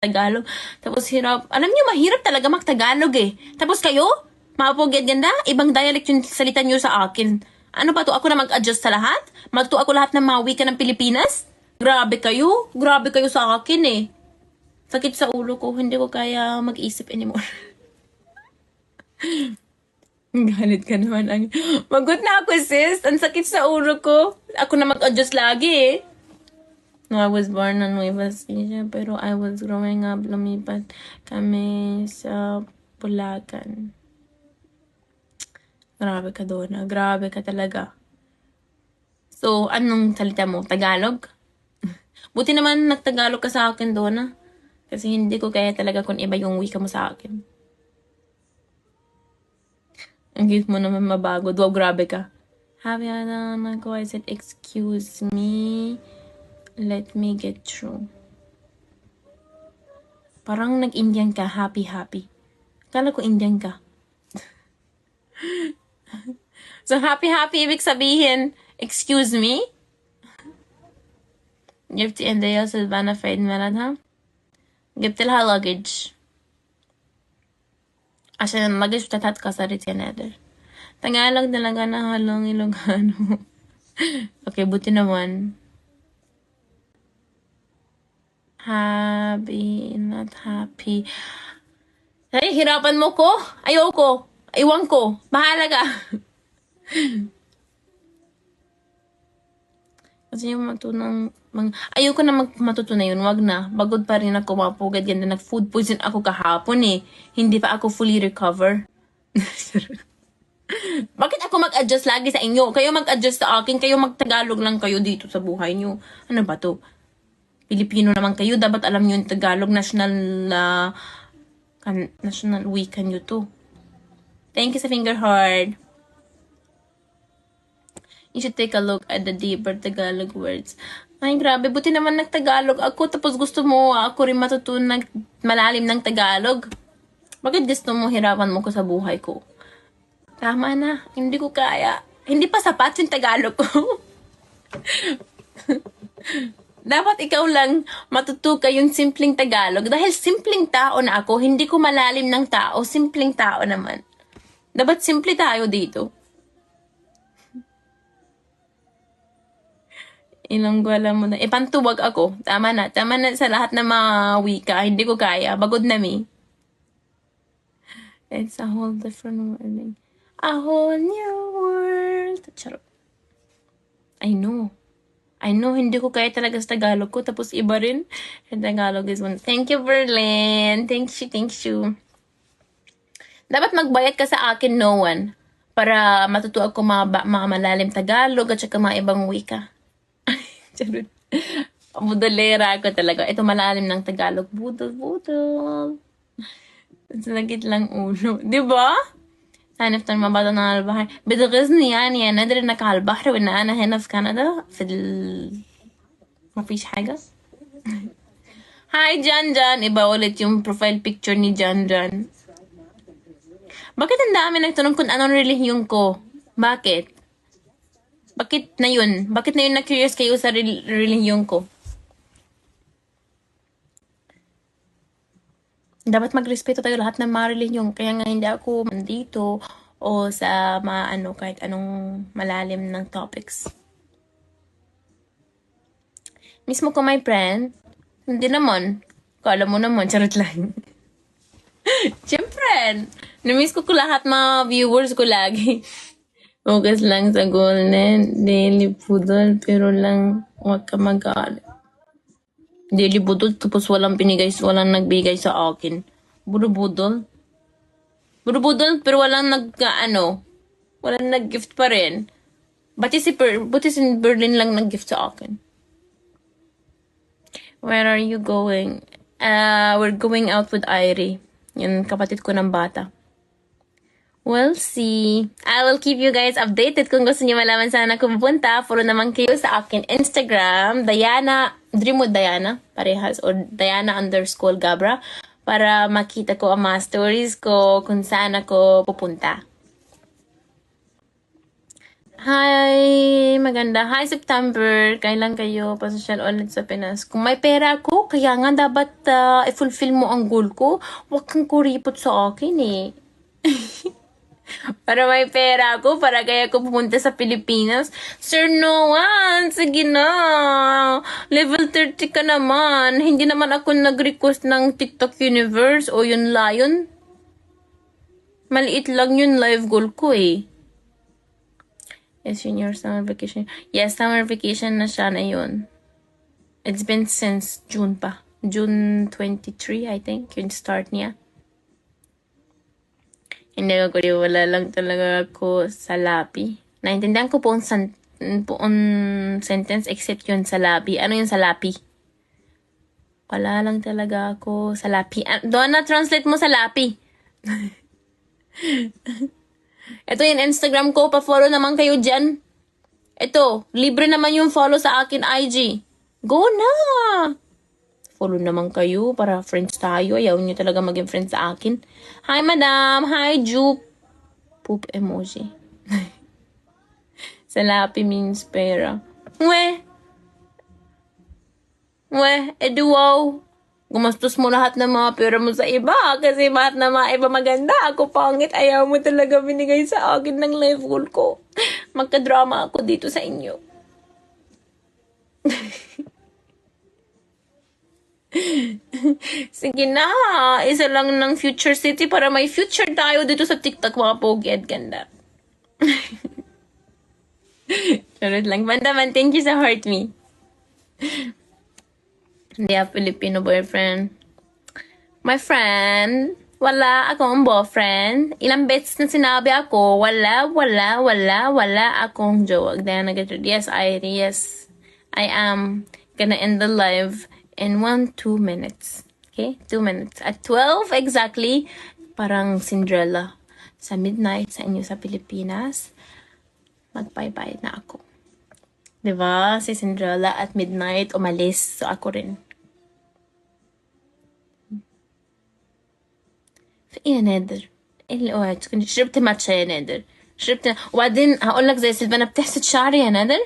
Tagalog. Tapos hirap. Alam niyo, mahirap talaga mag-Tagalog eh. Tapos kayo, mapapugyan ganda, ibang dialect yung salita niyo sa akin. Ano ba to? Ako na mag-adjust sa lahat? Magto ako lahat ng mga wika ng Pilipinas? Grabe kayo. Grabe kayo sa akin eh. Sakit sa ulo ko. Hindi ko kaya mag-isip anymore. Galit ka naman. Magot na ako, sis. Ang sakit sa ulo ko. Ako na mag-adjust lagi eh. No, I was born in Nueva Ecija, pero I was growing up, lumipat kami sa Bulacan. Grabe ka, Donna. Grabe ka talaga. So, anong salita mo? Tagalog? Buti naman nagtagalog ka sa akin, Donna. Kasi hindi ko kaya talaga kung iba yung wika mo sa akin. Ang cute mo naman mabago. Wow, grabe ka. Happy ko, I said, excuse me. Let me get through. Parang nag-Indian ka, happy. Kala ko Indian ka. So, happy, ibig sabihin, excuse me? Gift in the Silvana Fade Melad, ha? Gift till luggage. عشان luggage بتاعتها اتكسرت يا نادر. Tagalog talaga na halong Ilocano. Okay, buti naman. Happy, not happy. Ay, hirapan mo ko? Ayoko. Iwan ko. Bahala ka. Kasi yung ayoko na matuto na yun. Wag na. Bagod pa rin ako mapugad. Ganda nag-food poison ako kahapon eh. Hindi pa ako fully recover. Bakit ako mag-adjust lagi sa inyo? Kayo mag-adjust sa akin. Kayo mag-Tagalog lang kayo dito sa buhay nyo. Ano ba to? Pilipino naman kayo, dapat alam nyo yung Tagalog, national week nyo to. Thank you sa finger heart. You should take a look at the deeper Tagalog words. Ay, grabe, buti naman nag-Tagalog ako, tapos gusto mo ako rin matutunan malalim ng Tagalog. Bakit gusto mo hirapan mo ko sa buhay ko? Tama na, hindi ko kaya. Hindi pa sapat yung Tagalog ko. Dapat ikaw lang matutuka yung simpleng Tagalog. Dahil simpleng tao na ako, hindi ko malalim ng tao, simpleng tao naman. Dapat simple tayo dito. Ilonggo mo na. Pantuwag ako. Tama na sa lahat ng mga wika. Hindi ko kaya. Bagod na mi. It's a whole different world. A whole new world. Charot. I know, hindi ko kaya talaga sa Tagalog ko. Tapos iba rin. And Tagalog is one. Thank you, Berlin. Thank you. Dapat magbayad ka sa akin, no one. Para matuto ako mga malalim Tagalog at saka mga ibang wika. Charot. Budolera ako talaga. Ito malalim ng Tagalog. Budol. Salagit lang ulo. Diba? هنفطر مع بعضنا على البحر بتغيظني يعني يا نادر انك على البحر وان انا هنا في كندا مفيش حاجة. Hi Janjan! Iba ulit yung profile picture ni Janjan. Bakit ang dami nagtanong kung anong relihiyon ko? Bakit? Bakit na yun na-curious kayo sa relihiyon ko? Dapat magrespeto tayo lahat ng mga relihiyon. Kaya nga hindi ako mandito o sa kahit anong malalim ng topics. Mismo ko, my friend, hindi naman. Kala mo naman, charot lang. Siyempre, namiss ko lahat mga viewers ko lagi. Focus lang sa golden, daily pudol, pero lang huwag ka mag-aalit. Daily budol, tapos walang walang nagbigay sa akin. Budol, pero walang walang nag-gift pa rin. Buti si Berlin lang nag-gift sa akin. Where are you going? We're going out with Irie. Yung kapatid ko ng bata. We'll see. I will keep you guys updated kung gusto niyo malaman saan ako pupunta. Follow naman kayo sa akin Instagram, Dreamwood Diana, parehas, or Diana_Gabra, para makita ko ang mga stories ko kung saan ako pupunta. Hi, maganda. Hi, September. Kailan kayo pasosyal ulit sa Pinas? Kung may pera ako, kaya nga dapat i-fulfill mo ang goal ko. Huwag kang kuripot sa akin eh. Para may pera ako, para kaya ako pumunta sa Pilipinas. Sir Noan, sige na. Level 30 ka naman. Hindi naman ako nag-request ng TikTok Universe o yun Lion. Maliit lang yun live goal ko eh. Yes, yun your summer vacation. Yes, summer vacation na siya na yun. It's been since June pa. June 23, I think, yung start niya. Hindi ko wala lang talaga ako sa lapi. Naintindihan ko po ang sentence except yun sa lapi. Ano yung sa lapi? Wala lang talaga ako sa lapi. Doon na translate mo sa lapi. Ito yung Instagram ko. Pa-follow naman kayo dyan. Ito, libre naman yung follow sa akin IG. Go na! Follow naman kayo para friends tayo. Ayaw nyo talaga maging friends sa akin. Hi, madam. Hi, Jupe. Poop emoji. Salapi means pera. Weh, edu wow. Gumastos mo lahat ng mga pera mo sa iba kasi lahat ng mga iba maganda. Ako pangit. Ayaw mo talaga binigay sa akin ng level ko. Magka-drama ako dito sa inyo. Sige na, isa lang ng future city para may future tayo dito sa TikTok, mga pogi at ganda. Charot lang. Bandaman, thank you sa heart me. Hindi ako Filipino boyfriend. My friend, wala akong boyfriend. Ilang beses na sinabi ako, wala akong jowa. Then yes, I am gonna end the live in 2 minutes. Okay? 2 minutes. At 12 exactly, parang Cinderella. Sa midnight sa inyo sa Pilipinas, mag-bye-bye na ako. Diba? Si Cinderella at midnight umalis. So ako rin. ايه نادر؟ ايه اللي اوعي تكوني شربت ماتشا يا نادر؟ شربت وبعدين هقول لك زي سيلفانا بتحسد شعري يا نادر.